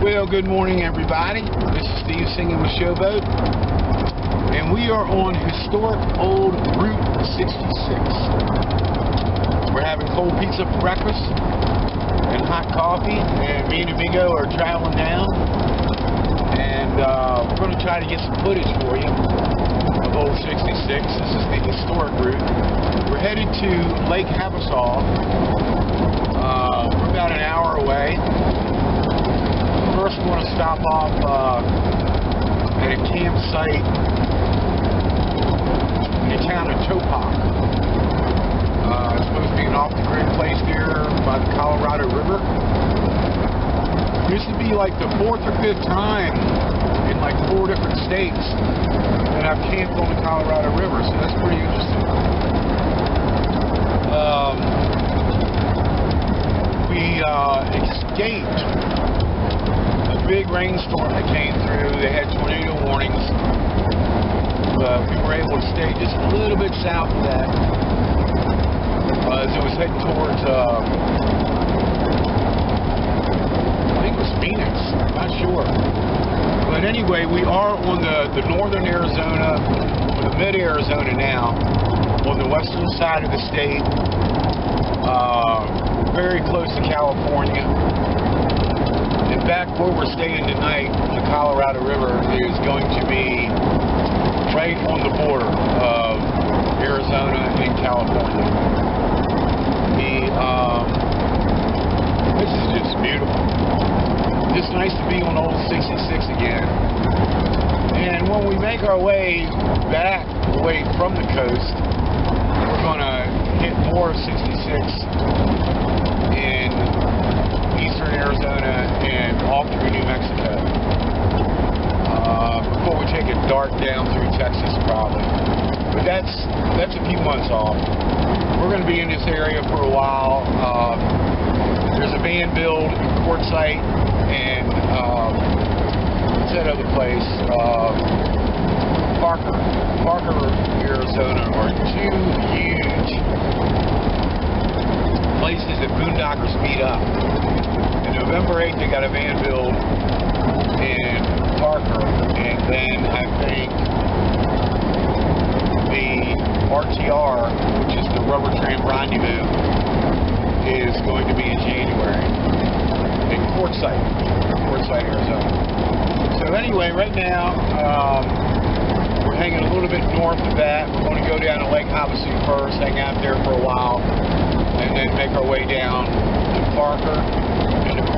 Well, good morning, everybody. This is Steve singing with Showboat, and we are on historic old Route 66. We're having cold pizza for breakfast and hot coffee, and me and Amigo are traveling down, and we're going to try to get some footage for you of old 66. This is the historic route. We're headed to Lake Havasaw. We're about an hour away. First, we want to stop off at a campsite in the town of Topak. It's supposed to be an off-the-grid place here by the Colorado River. This would be like the 4th or 5th time in like 4 different states that I've camped on the Colorado River, so that's pretty interesting. We escaped big rainstorm that came through. They had tornado warnings. We were able to stay just a little bit south of that as it was heading towards I think it was Phoenix, I'm not sure. But anyway, we are on the northern Arizona, or the mid-Arizona now, on the western side of the state, very close to California. In fact, where we're staying tonight on the Colorado River is going to be right on the border of Arizona and California. This is just beautiful. Just nice to be on old 66 again. And when we make our way back away from the coast, we're going to hit more of 66 in eastern Arizona and off through New Mexico before we take a dart down through Texas probably. But that's a few months off. We're going to be in this area for a while. There's a van build in Quartzsite and what's that other place? Parker, Arizona are two huge places that boondockers meet up. November 8th, they got a van build in Parker, and then I think the RTR, which is the Rubber Tramp Rendezvous, is going to be in January in Quartzsite, Arizona. So anyway, right now, we're hanging a little bit north of that. We're going to go down to Lake Havasu first, hang out there for a while, and then make our way down to Parker,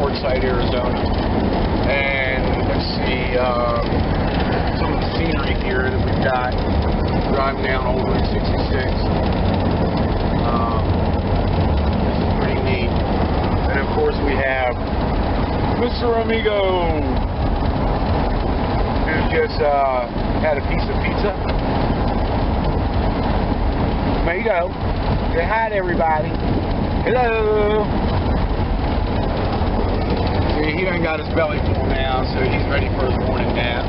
Quartzsite, Arizona. And let's see some of the scenery here that we've got driving down Old Route 66. This is pretty neat. And of course we have Mr. Amigo, who just had a piece of pizza. Amigo, say hi to everybody. Hello. He done got his belly full now, so he's ready for his morning nap.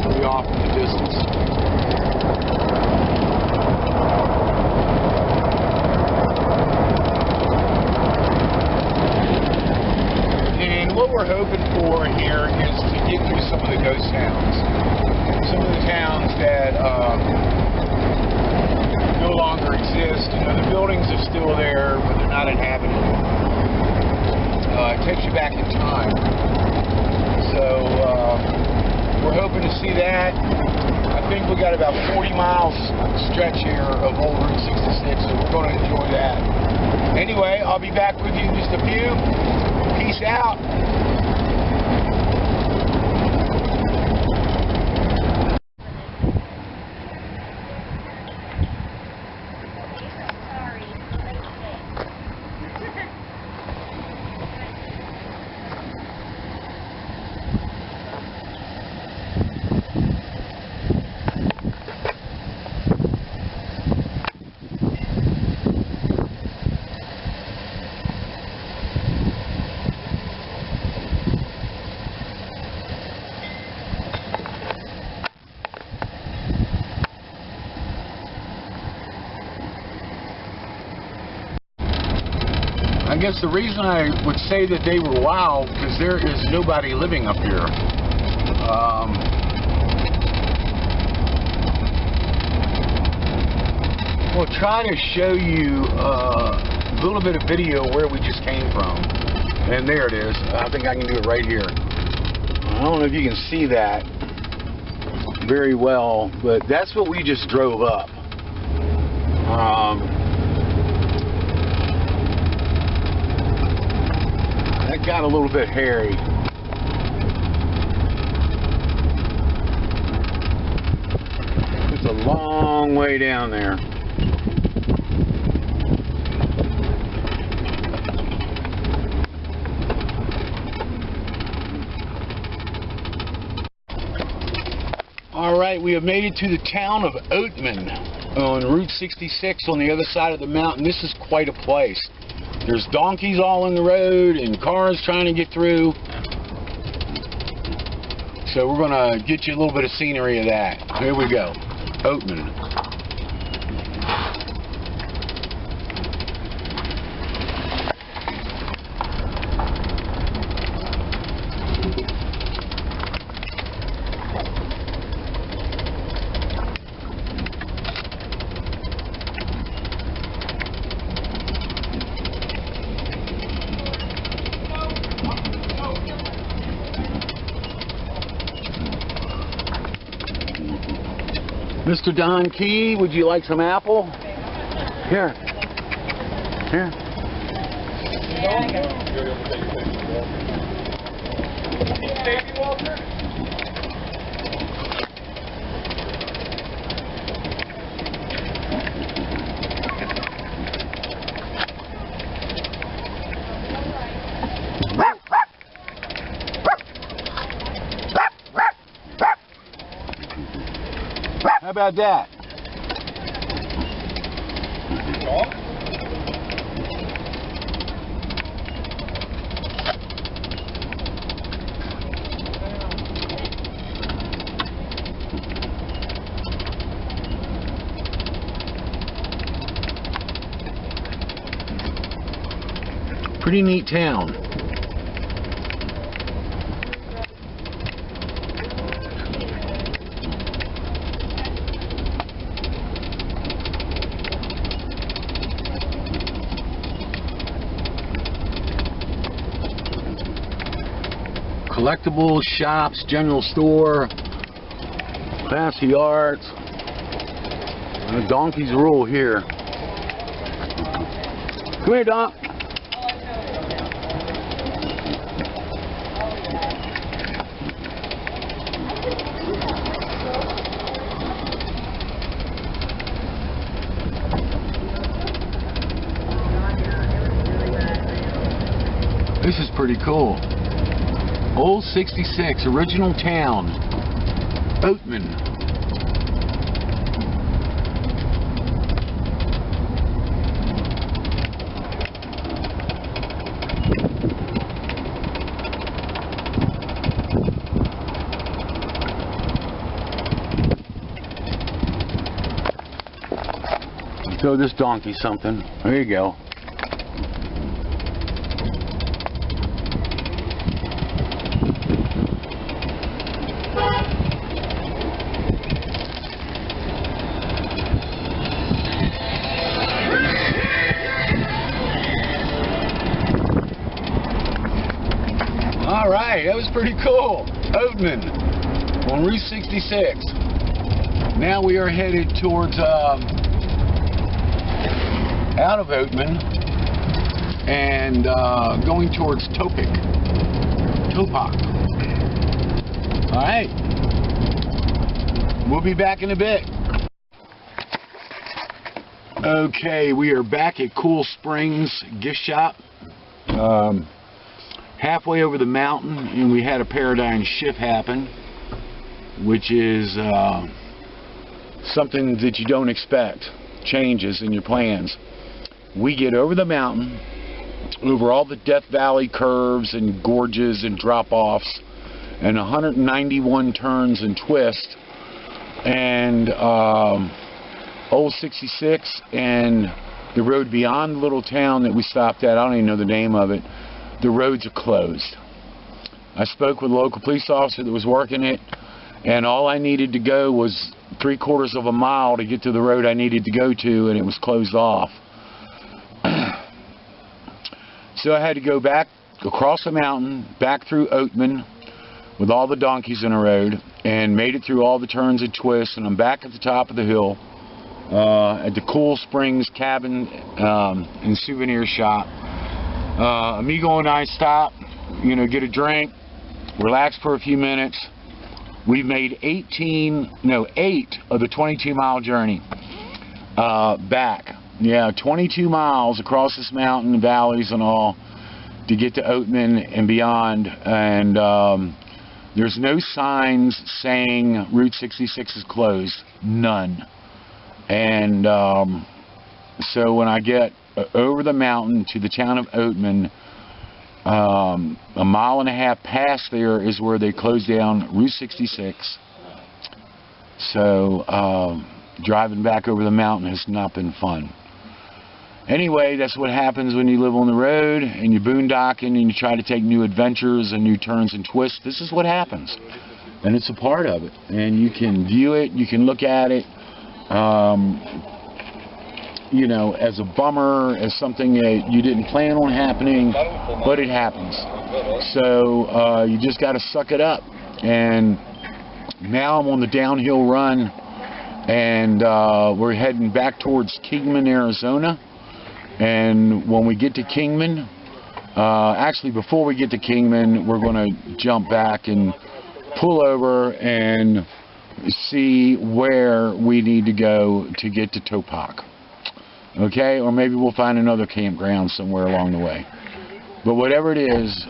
Way off in the distance. And what we're hoping for here is to get through some of the ghost towns. Some of the towns that no longer exist. You know, the buildings are still there, but they're not inhabited. It takes you back in time. So we're hoping to see that. I think we got about 40 miles stretch here of old Route 66, so we're going to enjoy that. Anyway, I'll be back with you in just a few. Peace out. I guess the reason I would say that they were wild because there is nobody living up here. We'll try to show you a little bit of video where we just came from. And there it is. I think I can do it right here. I don't know if you can see that very well, but that's what we just drove up. That got a little bit hairy. It's a long way down there. Alright, we have made it to the town of Oatman on Route 66 on the other side of the mountain. This is quite a place. There's donkeys all in the road and cars trying to get through. So we're going to get you a little bit of scenery of that. Here we go. Oatman. Mr. Don Key, would you like some apple? Here. Here. How about that? Pretty neat town. Collectibles, shops, general store, fancy arts. The donkeys rule here. Come here, Doc. This is pretty cool. Old 66, original town, Oatman. Throw this donkey something. There you go. Alright, that was pretty cool. Oatman on Route 66. Now we are headed towards out of Oatman and going towards Topak. Alright. We'll be back in a bit. Okay, we are back at Cool Springs gift shop. Halfway over the mountain, and we had a paradigm shift happen, which is something that you don't expect, changes in your plans. We get over the mountain, over all the Death Valley curves and gorges and drop-offs, and 191 turns and twists, and Old 66 and the road beyond the little town that we stopped at, I don't even know the name of it, the roads are closed. I spoke with a local police officer that was working it, and all I needed to go was 3/4 of a mile to get to the road I needed to go to, and it was closed off. So I had to go back across the mountain, back through Oatman with all the donkeys in the road, and made it through all the turns and twists, and I'm back at the top of the hill at the Cool Springs Cabin and Souvenir Shop. Amigo and I stopped, you know, get a drink, relax for a few minutes. We've made 8 of the 22-mile journey back. Yeah, 22 miles across this mountain, valleys and all, to get to Oatman and beyond. And there's no signs saying Route 66 is closed. None. And so when I get over the mountain to the town of Oatman, a mile and a half past there is where they closed down Route 66. So driving back over the mountain has not been fun. Anyway, that's what happens when you live on the road and you're boondocking and you try to take new adventures and new turns and twists. This is what happens, and it's a part of it. And you can view it, you can look at it, you know, as a bummer, as something that you didn't plan on happening, but it happens. So you just got to suck it up. And now I'm on the downhill run, and we're heading back towards Kingman, Arizona. And when we get to Kingman, actually before we get to Kingman, we're going to jump back and pull over and see where we need to go to get to Topak. Okay, or maybe we'll find another campground somewhere along the way. But whatever it is,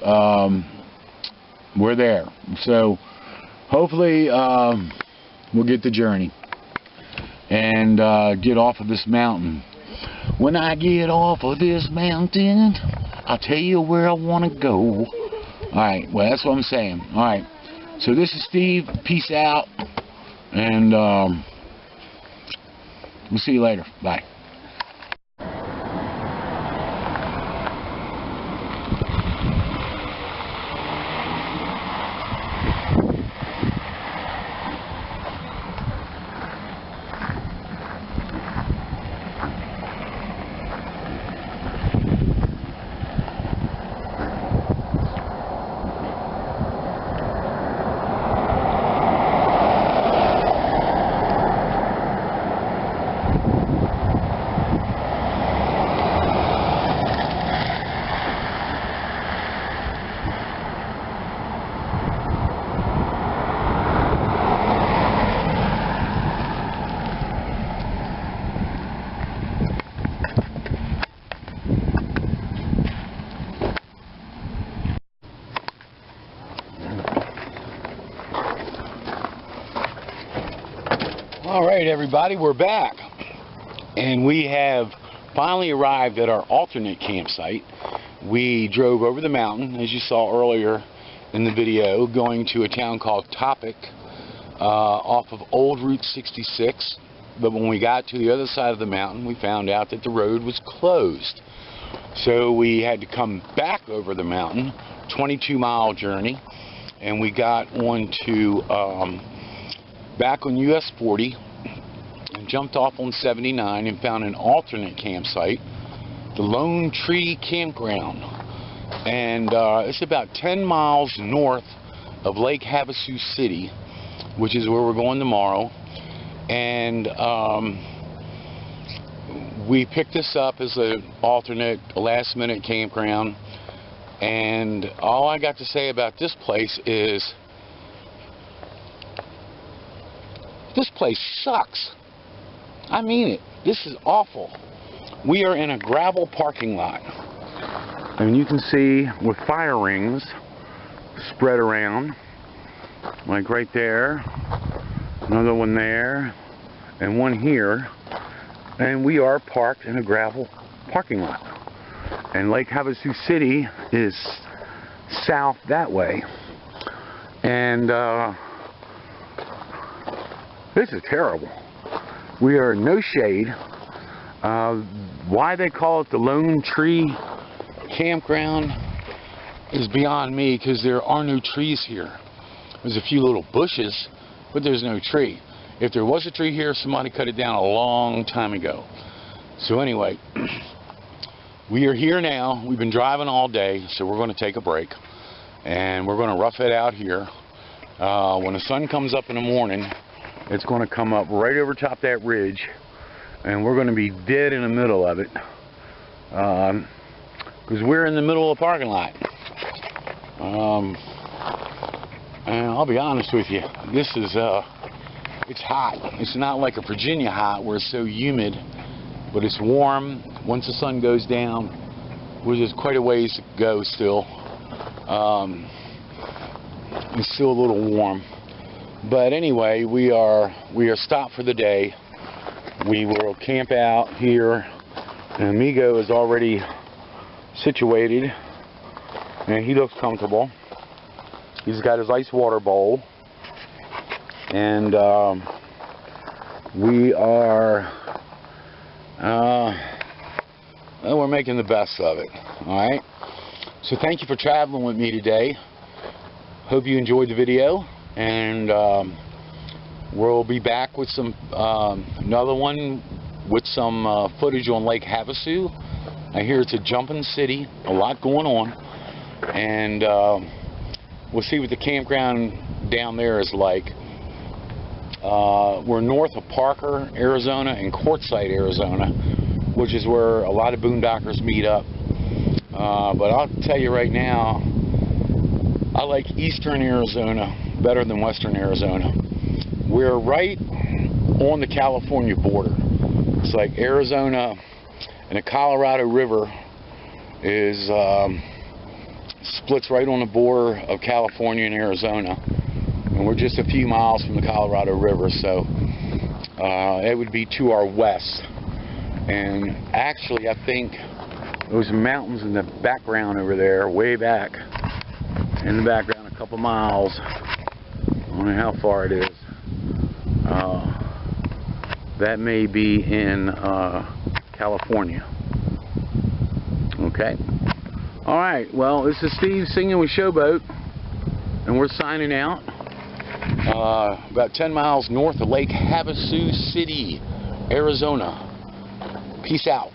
we're there. So hopefully we'll get the journey and get off of this mountain. When I get off of this mountain, I'll tell you where I want to go. Alright, well, that's what I'm saying. Alright, so this is Steve. Peace out. And we'll see you later. Bye. Alright everybody, we're back, and we have finally arrived at our alternate campsite. We drove over the mountain, as you saw earlier in the video, going to a town called Topak off of old Route 66, but when we got to the other side of the mountain we found out that the road was closed. So we had to come back over the mountain, 22-mile journey, and we got on to back on US 40 and jumped off on 79 and found an alternate campsite, the Lone Tree Campground. And it's about 10 miles north of Lake Havasu City, which is where we're going tomorrow. And we picked this up as an alternate, last-minute campground. And all I got to say about this place is, this place sucks. I mean it. This is awful. We are in a gravel parking lot. And you can see with fire rings spread around, like right there, another one there, and one here. And we are parked in a gravel parking lot. And Lake Havasu City is south that way. And this is terrible. We are in no shade. Why they call it the Lone Tree Campground is beyond me, because there are no trees here. There's a few little bushes, but there's no tree. If there was a tree here, somebody cut it down a long time ago. So anyway, we are here now. We've been driving all day, so we're going to take a break. And we're going to rough it out here. When the sun comes up in the morning, it's going to come up right over top that ridge. And we're going to be dead in the middle of it. Because we're in the middle of the parking lot. And I'll be honest with you, this is, it's hot. It's not like a Virginia hot where it's so humid, but it's warm. Once the sun goes down, there's quite a ways to go still. It's still a little warm. But anyway, we are stopped for the day. We will camp out here. And Amigo is already situated, and he looks comfortable. He's got his ice water bowl, and we are well, we're making the best of it. All right, so thank you for traveling with me today. Hope you enjoyed the video, and we'll be back with some another one with some footage on Lake Havasu. I hear it's a jumping city, a lot going on, and we'll see what the campground down there is like. We're north of Parker, Arizona, and Quartzsite, Arizona, which is where a lot of boondockers meet up. But I'll tell you right now, I like eastern Arizona better than western Arizona. We're right on the California border. It's like Arizona and the Colorado River is splits right on the border of California and Arizona, and we're just a few miles from the Colorado River, so it would be to our west. And actually, I think those mountains in the background over there, way back in the background, a couple miles, I don't know how far it is, that may be in California. Okay. Alright, well, this is Steve singing with Showboat, and we're signing out. About 10 miles north of Lake Havasu City, Arizona. Peace out.